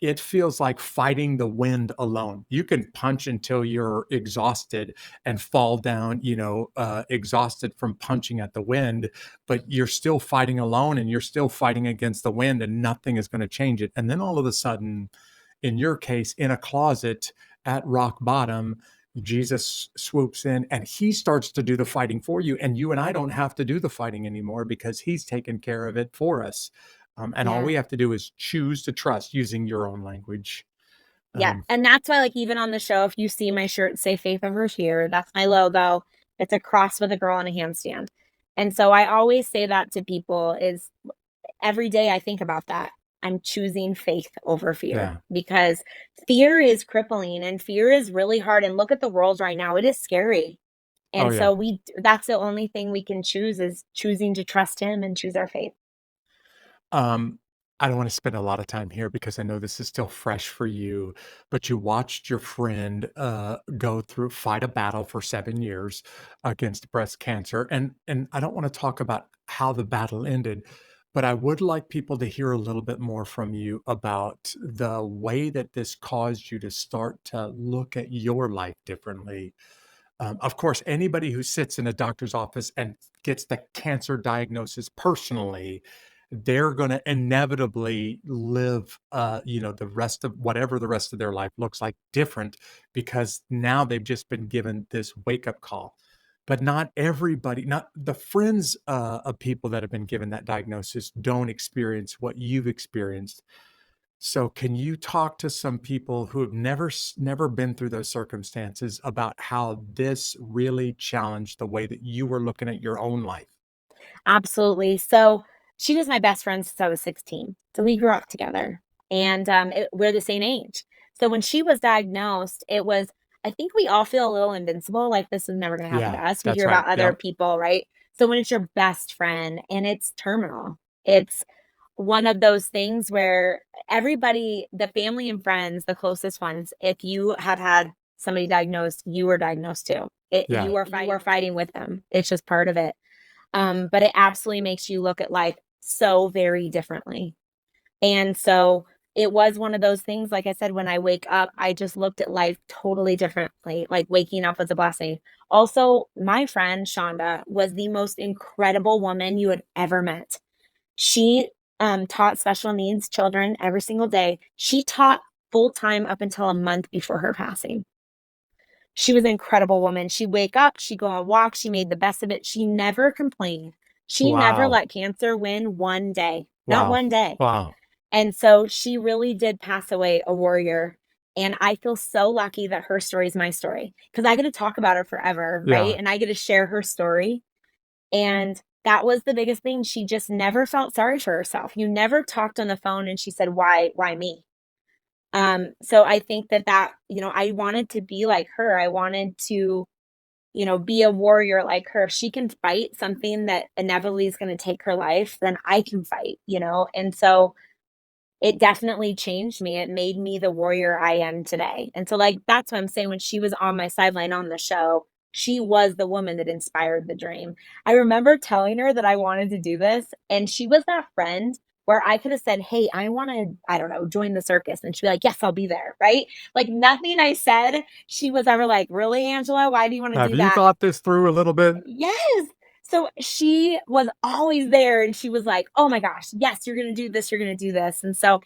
it feels like fighting the wind alone. You can punch until you're exhausted and fall down, exhausted from punching at the wind, but you're still fighting alone and you're still fighting against the wind and nothing is going to change it. And then all of a sudden, in your case, in a closet at rock bottom, Jesus swoops in and he starts to do the fighting for you. And you and I don't have to do the fighting anymore because he's taken care of it for us. And all Yeah. we have to do is choose to trust using your own language. Yeah. Um, And that's why, like, even on the show, if you see my shirt say Faith Over Fear, that's my logo. It's a cross with a girl in a handstand. And so I always say that to people is every day I think about that. I'm choosing faith over fear yeah. because fear is crippling and fear is really hard. And look at the world right now. It is scary. Oh, And yeah. so that's the only thing we can choose is choosing to trust him and choose our faith. Um, I don't want to spend a lot of time here because I know this is still fresh for you, but you watched your friend fight a battle for 7 years against breast cancer. And I don't want to talk about how the battle ended, but I would like people to hear a little bit more from you about the way that this caused you to start to look at your life differently. Of course, anybody who sits in a doctor's office and gets the cancer diagnosis personally, they're going to inevitably live, the rest of whatever the rest of their life looks like different because now they've just been given this wake up call. But not everybody, not the friends of people that have been given that diagnosis don't experience what you've experienced. So can you talk to some people who have never been through those circumstances about how this really challenged the way that you were looking at your own life? Absolutely. So she was my best friend since I was 16. So we grew up together and we're the same age. So when she was diagnosed, I think we all feel a little invincible. Like this is never going to happen Yeah, to us. We that's hear right. about other Yep. people, right? So when it's your best friend and it's terminal, it's one of those things where everybody, the family and friends, the closest ones, if you had had somebody diagnosed, you were diagnosed too. Yeah. You are fighting with them. It's just part of it. But it absolutely makes you look at life so very differently. And so it was one of those things, like I said, when I wake up, I just looked at life totally differently. Like waking up was a blessing. Also, my friend Shonda was the most incredible woman you had ever met. She taught special needs children every single day. She taught full time up until a month before her passing. She was an incredible woman. She'd wake up, she'd go on walks, she made the best of it. She never complained. She never Wow. let cancer win one day, not Wow. one day. Wow. And so she really did pass away a warrior. And I feel so lucky that her story is my story because I get to talk about her forever, right? Yeah. And I get to share her story. And that was the biggest thing. She just never felt sorry for herself. You never talked on the phone and she said, why me? So I think that, I wanted to be like her. I wanted to, be a warrior like her. If she can fight something that inevitably is going to take her life, then I can fight. And so it definitely changed me. It made me the warrior I am today. And so, like, that's what I'm saying. When she was on my sideline on the show, she was the woman that inspired the dream. I remember telling her that I wanted to do this, and she was that friend where I could have said, "Hey, I want to, I don't know, join the circus." And she'd be like, "Yes, I'll be there." Right? Like, nothing I said, she was ever like, "Really, Angela? Why do you want to Have do you that?" thought this through a little bit? Yes. So she was always there and she was like, "Oh my gosh, yes, you're going to do this, you're going to do this." And so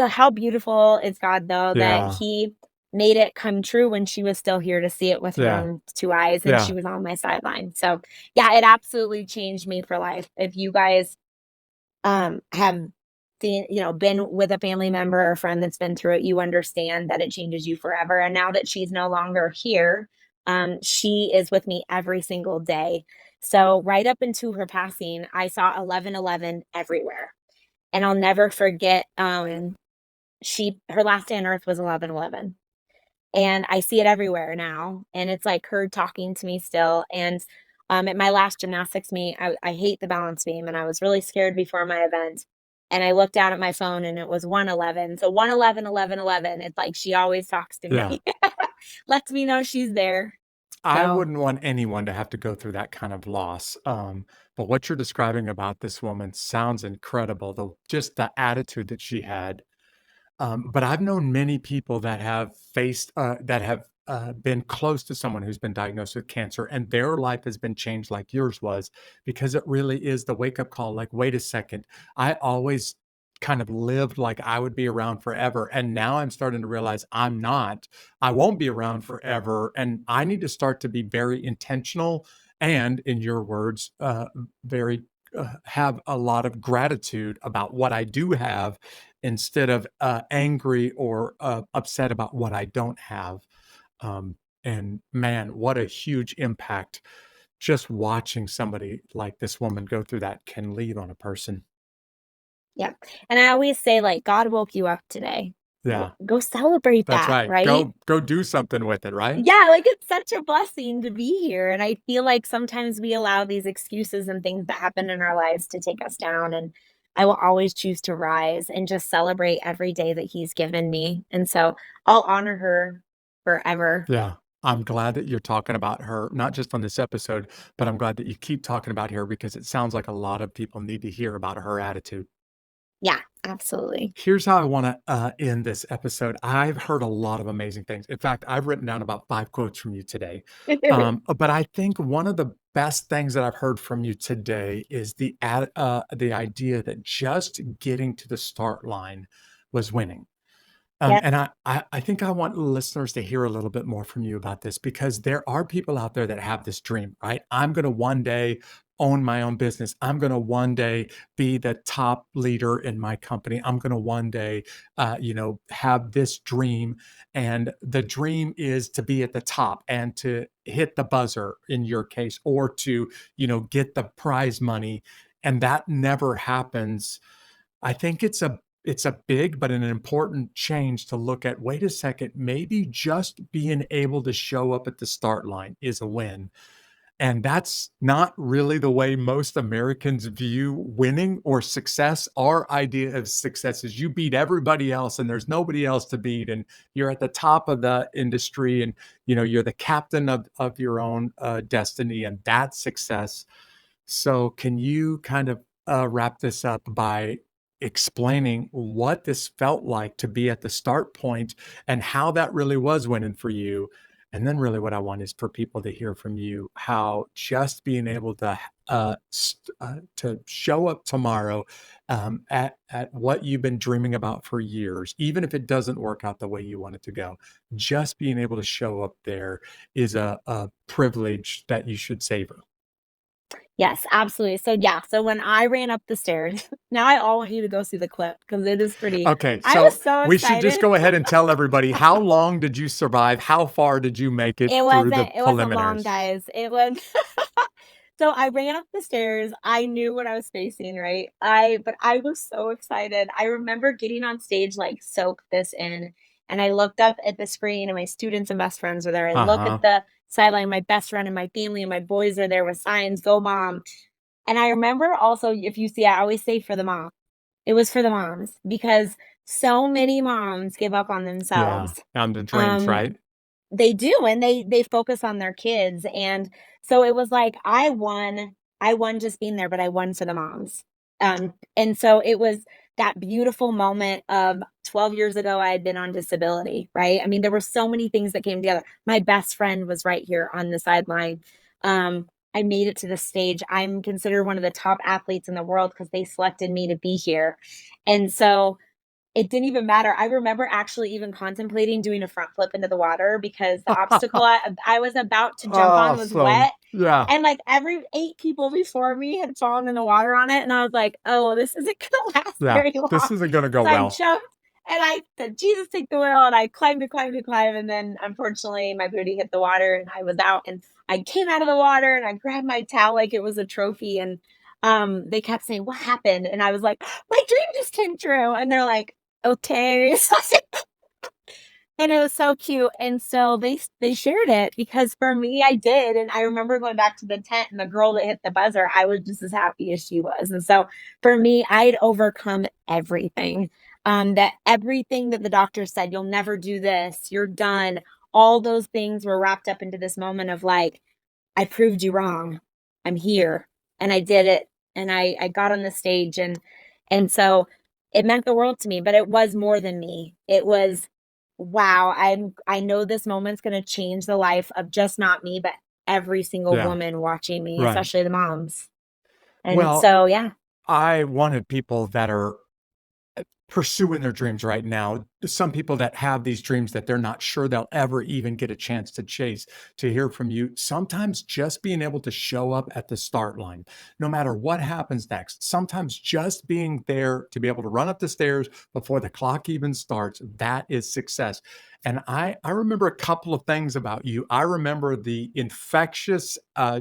how beautiful is God though that Yeah. he made it come true when she was still here to see it with her Yeah. own two eyes and she Yeah. was on my sideline. So, yeah, it absolutely changed me for life. If you guys have seen, been with a family member or a friend that's been through it, you understand that it changes you forever. And now that she's no longer here, she is with me every single day. So right up into her passing, I saw 1111 everywhere. And I'll never forget her last day on earth was 1111. And I see it everywhere now, and it's like her talking to me still, and, at my last gymnastics meet, I hate the balance beam, and I was really scared before my event, and I looked down at my phone and it was 111, so 111, 1111, it's like she always talks to Yeah. me. Lets me know she's there. I So, wouldn't want anyone to have to go through that kind of loss. But what you're describing about this woman sounds incredible. Just the attitude that she had. But I've known many people that have been close to someone who's been diagnosed with cancer, and their life has been changed like yours was, because it really is the wake up call. Like, wait a second, I always kind of lived like I would be around forever, and now I'm starting to realize I'm not. I won't be around forever, and I need to start to be very intentional. And in your words, very have a lot of gratitude about what I do have instead of angry or upset about what I don't have. And man, what a huge impact just watching somebody like this woman go through that can leave on a person. yeah, and I always say, like, "God woke you up today. Yeah, Go celebrate that's that," right. right? Go do something with it, right? Yeah, like, it's such a blessing to be here, and I feel like sometimes we allow these excuses and things that happen in our lives to take us down, and I will always choose to rise and just celebrate every day that he's given me, and so I'll honor her forever. Yeah. I'm glad that you're talking about her, not just on this episode, but I'm glad that you keep talking about her because it sounds like a lot of people need to hear about her attitude. Yeah, absolutely. Here's how I wanna, end this episode. I've heard a lot of amazing things. In fact, I've written down about 5 quotes from you today. But I think one of the best things that I've heard from you today is the idea that just getting to the start line was winning. Yeah, And I think I want listeners to hear a little bit more from you about this because there are people out there that have this dream, right? I'm going to one day own my own business. I'm going to one day be the top leader in my company. I'm going to one day, have this dream. And the dream is to be at the top and to hit the buzzer in your case, or to, get the prize money. And that never happens. I think it's a big but an important change to look at, wait a second, maybe just being able to show up at the start line is a win. And that's not really the way most Americans view winning or success. Our idea of success is you beat everybody else and there's nobody else to beat. And you're at the top of the industry and you're the captain of your own destiny, and that's success. So, can you kind of wrap this up by explaining what this felt like to be at the start point and how that really was winning for you? And then, really, what I want is for people to hear from you how just being able to show up tomorrow at what you've been dreaming about for years, even if it doesn't work out the way you want it to go, just being able to show up there is a privilege that you should savor. Yes, absolutely. So yeah, so when I ran up the stairs, now I all want you to go see the clip because it is pretty. Okay, I was so so we should just excited. go ahead and tell everybody how long did you survive? How far did you make it through the It wasn't long, preliminaries? guys. It was so I ran up the stairs. I knew what I was facing, right? But I was so excited. I remember getting on stage, like soak this in. And I looked up at the screen and my students and best friends were there. I look at Uh-huh. the sideline, my best friend and my family and my boys are there with signs, go mom. And I remember also, if you see, I always say for the mom. It was for the moms because so many moms give up on Yeah, themselves. on the dreams, Um, right? they do, and they focus on their kids, and so it was like I won just being there, but I won for the moms. And so it was that beautiful moment of 12 years ago, I had been on disability, right? I mean, there were so many things that came together. My best friend was right here on the sideline. I made it to the stage. I'm considered one of the top athletes in the world because they selected me to be here. And so it didn't even matter. I remember actually even contemplating doing a front flip into the water because the obstacle I was about to jump on was Awesome. wet, Yeah, and, like, every 8 people before me had fallen in the water on it, and I was like, "Oh, this isn't gonna last yeah. very This long." isn't gonna go So I well. jumped, and I said, "Jesus, take the wheel," and I climbed and climbed and climbed, and then, unfortunately, my booty hit the water, and I was out, and I came out of the water, and I grabbed my towel like it was a trophy, and, they kept saying, "What happened?" And I was like, "My dream just came true," and they're like, "Okay." And it was so cute, and so they shared it because for me, I did, and I remember going back to the tent and the girl that hit the buzzer, I was just as happy as she was, and so for me, I'd overcome everything, that everything that the doctor said, "You'll never do this, you're done," all those things were wrapped up into this moment of like, "I proved you wrong. I'm here, and I did it, and I got on the stage," and so it meant the world to me, but it was more than me. It was, "Wow, I know this moment's gonna change the life of just not me, but every single Yeah, woman watching me, right. especially the moms." And Well, so, yeah. I wanted people that are pursuing their dreams right now. Some people that have these dreams that they're not sure they'll ever even get a chance to chase, to hear from you. Sometimes just being able to show up at the start line, no matter what happens next, sometimes just being there to be able to run up the stairs before the clock even starts, that is success. And I remember a couple of things about you. I remember the infectious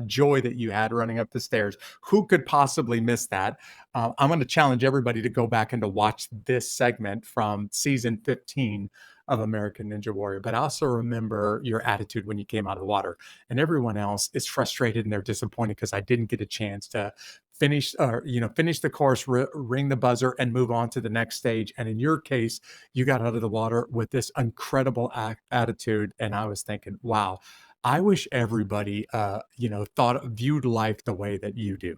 joy that you had running up the stairs. Who could possibly miss that? I'm going to challenge everybody to go back and to watch this segment from season 15 of American Ninja Warrior. But I also remember your attitude when you came out of the water, and everyone else is frustrated and they're disappointed because I didn't get a chance to finish the course, ring the buzzer, and move on to the next stage. And in your case, you got out of the water with this incredible attitude, and I was thinking, wow. I wish everybody, viewed life the way that you do.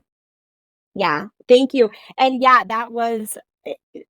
Yeah, thank you. And yeah, that was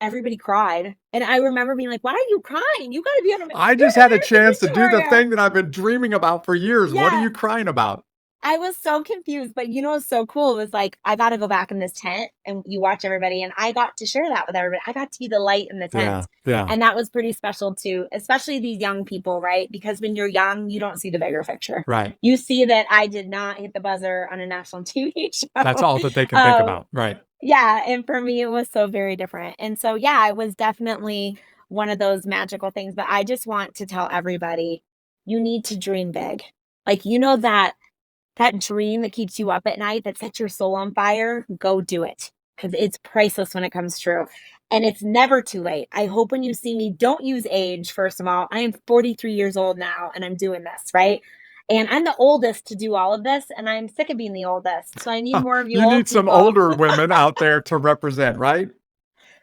everybody cried, and I remember being like, "Why are you crying? You gotta be an I you're just an had a American chance to Ninja do the Warrior." thing that I've been dreaming about for years. What are Yeah. you crying about? I was so confused, but you know what's so cool was like I got to go back in this tent and you watch everybody, and I got to share that with everybody. I got to be the light in the Yeah, tent, yeah, and that was pretty special too, especially these young people, right? Because when you're young, you don't see the bigger picture. right. You see that I did not hit the buzzer on a national TV That's show. all that they can think um, about. Right. yeah, and for me, it was so very different. And so, yeah, it was definitely one of those magical things. But I just want to tell everybody, you need to dream big. Like, that dream that keeps you up at night, that sets your soul on fire, go do it because it's priceless when it comes true. And it's never too late. I hope when you see me, don't use age, first of all. I am 43 years old now and I'm doing this, right? And I'm the oldest to do all of this, and I'm sick of being the oldest. So I need more of you You old need some people. older women out there to represent, right?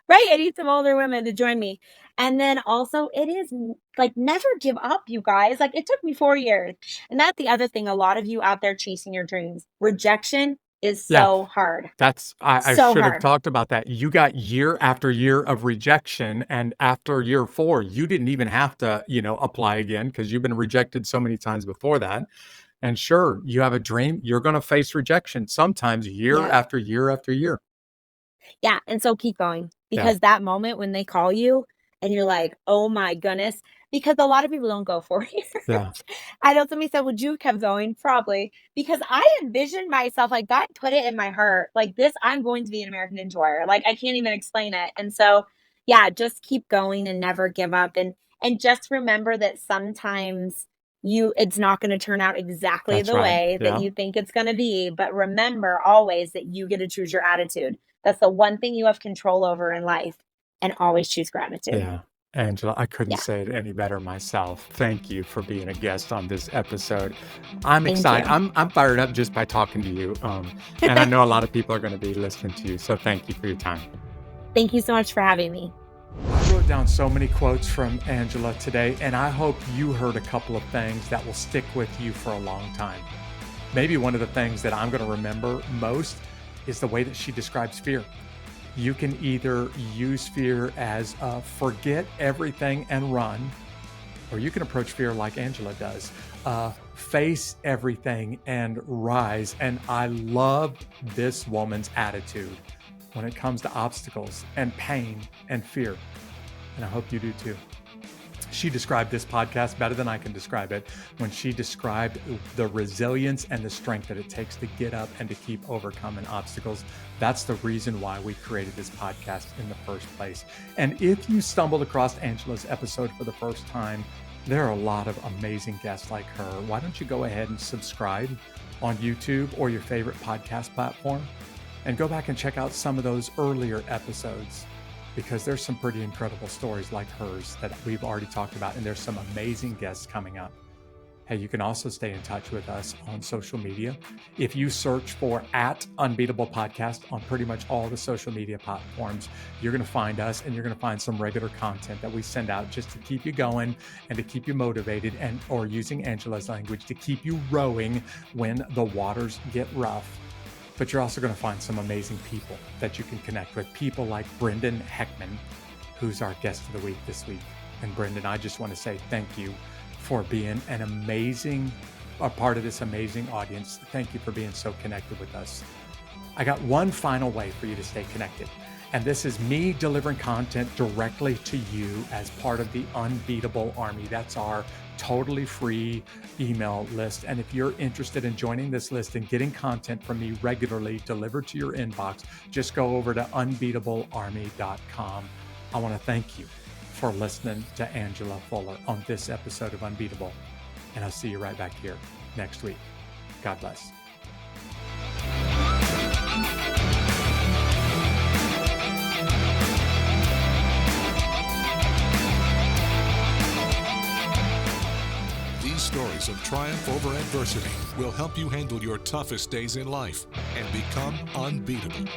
Right, I need some older women to join me. And then also it is like never give up, you guys. Like it took me 4 years. And that's the other thing, a lot of you out there chasing your dreams. Rejection is Yeah. so hard. I So should have hard. talked about that. You got year after year of rejection, and after year 4, you didn't even have to, apply again because you've been rejected so many times before that. And sure, you have a dream, you're gonna face rejection sometimes year Yeah. after year after year. Yeah, and so keep going Yeah, because that moment when they call you and you're like, "Oh my goodness," because a lot of people don't go 4 years. yeah, I know somebody said, "Would you have kept going?" Probably because I envisioned myself like God put it in my heart, like this. I'm going to be an American Ninja Warrior. Like I can't even explain it. And so, yeah, just keep going and never give up. And just remember that sometimes it's not going to turn out exactly that's the right. way that Yeah, you think it's going to be. But remember always that you get to choose your attitude. That's the one thing you have control over in life, and always choose gratitude. yeah. Angela, I couldn't Yeah, say it any better myself. Thank you for being a guest on this episode. I'm thank excited. you. I'm fired up just by talking to you. And I know a lot of people are going to be listening to you. So thank you for your time. Thank you so much for having me. I wrote down so many quotes from Angela today, and I hope you heard a couple of things that will stick with you for a long time. Maybe one of the things that I'm going to remember most is the way that she describes fear. You can either use fear as forget everything and run, or you can approach fear like Angela does, face everything and rise. And I love this woman's attitude when it comes to obstacles and pain and fear. And I hope you do too. She described this podcast better than I can describe it when she described the resilience and the strength that it takes to get up and to keep overcoming obstacles. That's the reason why we created this podcast in the first place. And if you stumbled across Angela's episode for the first time, there are a lot of amazing guests like her. Why don't you go ahead and subscribe on YouTube or your favorite podcast platform and go back and check out some of those earlier episodes, because there's some pretty incredible stories like hers that we've already talked about, and there's some amazing guests coming up. Hey, you can also stay in touch with us on social media. If you search for @Unbeatable Podcast on pretty much all the social media platforms, you're going to find us, and you're going to find some regular content that we send out just to keep you going and to keep you motivated, and or using Angela's language, to keep you rowing when the waters get rough. But you're also going to find some amazing people that you can connect with. People like Brendan Heckman, who's our guest of the week this week. And Brendan, I just want to say thank you for being a part of this amazing audience. Thank you for being so connected with us. I got one final way for you to stay connected. And this is me delivering content directly to you as part of the Unbeatable Army. That's our totally free email list. And if you're interested in joining this list and getting content from me regularly delivered to your inbox, just go over to unbeatablearmy.com. I want to thank you for listening to Angela Fuller on this episode of Unbeatable. And I'll see you right back here next week. God bless. These stories of triumph over adversity will help you handle your toughest days in life and become unbeatable.